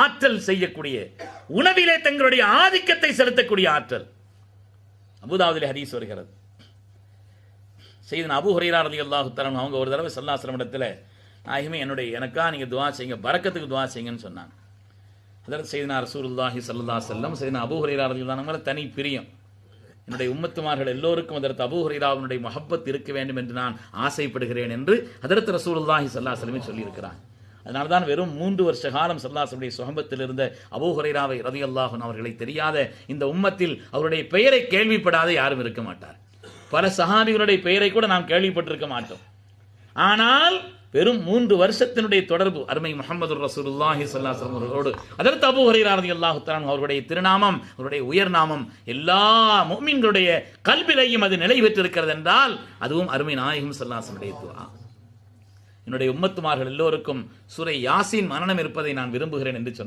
ஆற்றல் செய்யக்கூடிய, உணவிலே தங்களுடைய ஆதிக்கத்தை செலுத்தக்கூடிய ஆற்றல். அபூதாவுதிலே ஹதீஸ் வருகிறது. சையதுனா அபூ ஹுரைரா ரலியல்லாஹு தஆலா அவங்க ஒரு தடவை ஸல்லல்லாஹு அலைஹி வஸல்லம் இடத்துல, நாயகமே எனக்கா நீங்க துஆ செய்யுங்க, பரக்கத்துக்கு துஆ செய்யுங்கன்னு சொன்னாங்க. அதற்கு சையதுனா ரசூலுல்லாஹி ஸல்லல்லாஹு அலைஹி வஸல்லம் சையதுனா அபூ ஹுரைரா ரலியல்லாஹு அன்ஹு மேல தனி பிரியம். என்னுடைய உம்மத்துமார்கள் எல்லோருக்கும் அதற்கு அபூ ஹுரைராவுடைய முஹப்பத் இருக்க வேண்டும் என்று நான் ஆசைப்படுகிறேன் என்று ஹதரத் ரசூலுல்லாஹி ஸல்லல்லாஹு அலைஹி வஸல்லம் சொல்லியிருக்கிறார். அதனால தான் வெறும் 3 வருஷ காலம் ஸல்லல்லாஹு அலைஹி வஸல்லம் சுஹபத்தில் இருந்த அபூ ஹுரைராவை ரலியல்லாஹு அன்ஹு அவர்களை தெரியாத இந்த உம்மத்தில் அவருடைய பெயரை கேள்விப்படாத யாரும் இருக்க மாட்டார். பல சஹாபிகளுடைய பெயரை கூட நாம் கேள்விப்பட்டிருக்க மாட்டோம். ஆனால் வெறும் 3 வருஷத்தினுடைய தொடர்பு அருமை முஹம்மது ரசூலுல்லாஹி ஸல்லல்லாஹு அலைஹி வஸல்லம் அவர்களோடு அதற்கு அபூ ஹுரைரா ரலியல்லாஹு தஆலா அவருடைய திருநாமம், அவருடைய உயர் நாமம் எல்லா முஃமின்களுடைய கல்விலையும் அது நிலை பெற்றிருக்கிறது என்றால் அதுவும் அருமை நாயகம் ஸல்லல்லாஹு அலைஹி வஸல்லம் துஆ. என்னுடைய உம்மத்துமார்கள் எல்லோருக்கும் சூரை யாசீன் மனனம் இருப்பதை நான் விரும்புகிறேன் என்று சொன்னார்.